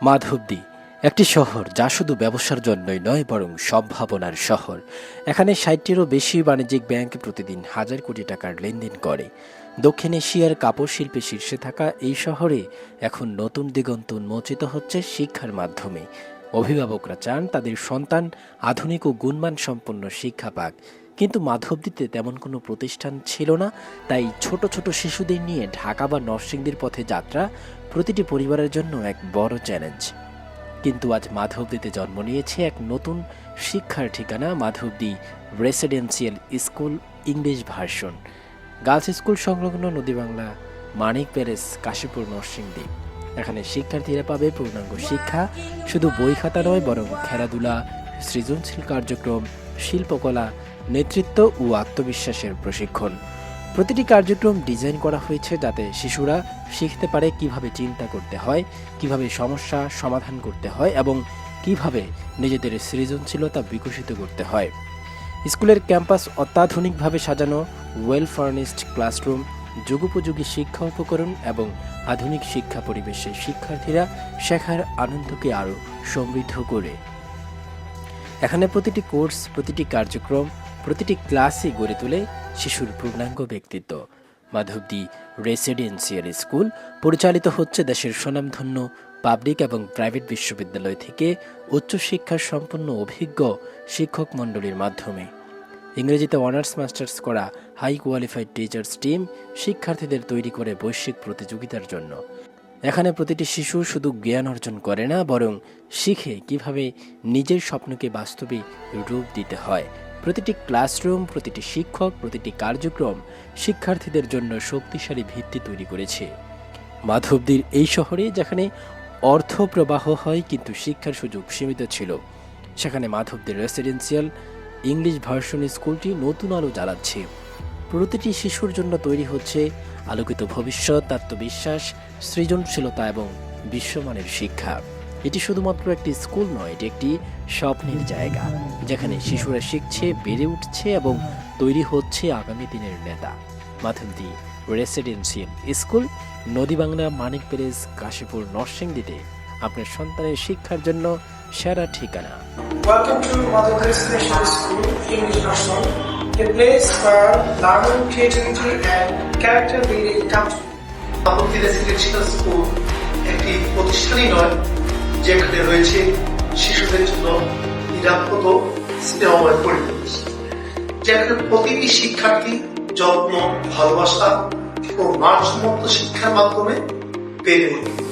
মাধবদী একটি শহর যা শুধু ব্যবসার জন্যই নয় বরং সম্ভাবনার শহর। এখানে ৬০টিরও বেশি বাণিজ্যিক ব্যাংক প্রতিদিন হাজার কোটি টাকার লেনদেন করে। দক্ষিণ এশিয়ার কাপড় শিল্পে শীর্ষে থাকা এই শহরে এখন নতুন দিগন্ত উন্মোচিত হচ্ছে শিক্ষার মাধ্যমে। অভিভাবকরা চান তাদের সন্তান আধুনিক ও গুণমান সম্পন্ন শিক্ষা পাক, কিন্তু মাধবদীতে তেমন কোনো প্রতিষ্ঠান ছিল না। তাই ছোট ছোট শিশুদের নিয়ে ঢাকা বা নরসিংদীর পথে যাত্রা প্রতিটি পরিবারের জন্য এক বড় চ্যালেঞ্জ। কিন্তু আজ মাধবদীতে জন্ম নিয়েছে এক নতুন শিক্ষার ঠিকানা, Madhabdi residential school English version. Girls school সংলগ্ন নদীবাংলা মানিক প্যালেস, কাশীপুর, নরসিংদী। এখানে শিক্ষার্থীরা পাবে পূর্ণাঙ্গ শিক্ষা, শুধু বই খাতা নয় বরং খেলাধুলা, সৃজনশীল কার্যক্রম, শিল্পকলা, নেতৃত্ব ও আত্মবিশ্বাসের প্রশিক্ষণ। প্রতিটি কার্যক্রম ডিজাইন করা হয়েছে যাতে শিশুরা শিখতে পারে কিভাবে চিন্তা করতে হয়, কিভাবে সমস্যা সমাধান করতে হয় এবং কিভাবে নিজেদের সৃজনশীলতা বিকশিত করতে হয়। স্কুলের ক্যাম্পাস অত্যাধুনিকভাবে সাজানো, ওয়েল ফার্নিশড ক্লাসরুম, যুগোপযোগী শিক্ষা উপকরণ এবং আধুনিক শিক্ষা পরিবেশে শিক্ষার্থীরা শেখার আনন্দকে আরও সমৃদ্ধ করে। এখানে প্রতিটি কোর্স, প্রতিটি কার্যক্রম, প্রতিটি ক্লাসই গড়ে তোলে শিশুর পূর্ণাঙ্গ ব্যক্তিত্ব। মাধবদী রেসিডেন্সিয়াল স্কুল পরিচালিত হচ্ছে দেশের স্বনামধন্য পাবলিক এবং প্রাইভেট বিশ্ববিদ্যালয় থেকে উচ্চশিক্ষার সম্পন্ন অভিজ্ঞ শিক্ষক মণ্ডলীর মাধ্যমে। ইংরেজিতে অনার্স মাস্টার্স করা হাই কোয়ালিফাইড টিচার্স টিম শিক্ষার্থীদের তৈরি করে বৈশ্বিক প্রতিযোগিতার জন্য। এখানে প্রতিটি শিশু শুধু জ্ঞান অর্জন করে না, বরং শিখে কিভাবে নিজের স্বপ্নকে বাস্তবে রূপ দিতে হয়। প্রতিটি ক্লাসরুম, প্রতিটি শিক্ষক, প্রতিটি কার্যক্রম শিক্ষার্থীদের জন্য শক্তিশালী ভিত্তি তৈরি করেছে। মাধবদীর এই শহরে যেখানে অর্থ প্রবাহ হয় কিন্তু শিক্ষার সুযোগ সীমিত ছিল, সেখানে মাধবদী রেসিডেন্সিয়াল ইংলিশ ভার্সন স্কুলটি নতুন আলো জ্বালাচ্ছে। প্রতিটি শিশুর জন্য তৈরি হচ্ছে আলোকিত ভবিষ্যৎ, আত্মবিশ্বাস, সৃজনশীলতা এবং বিশ্বমানের শিক্ষা। এটি শুধুমাত্র একটি স্কুল নয়, এটি একটি স্বপ্নের জায়গা যেখানে শিশুরা শিখছে, বেড়ে উঠছে এবং তৈরি হচ্ছে আগামী দিনের নেতা। মাধবদী রেসিডেন্সিয়াল স্কুল, নদীবাংলা মানিক প্যালেস, কাশীপুর, নরসিংদীতে আপনার সন্তানের শিক্ষার জন্য সেরা ঠিকানা। Welcome to Madhubdee Residential School, English Version, a place where learning, creativity and character building come to. Madhabdi residential school একটি প্রতিষ্ঠানই নয়, যেখানে রয়েছে শিশুদের জন্য নিরাপদ ও স্নেহময় পরিবেশ, যেখানে প্রতিটি শিক্ষার্থী যত্ন, ভালোবাসা ও মানসম্মত শিক্ষার মাধ্যমে বেড়ে ওঠে।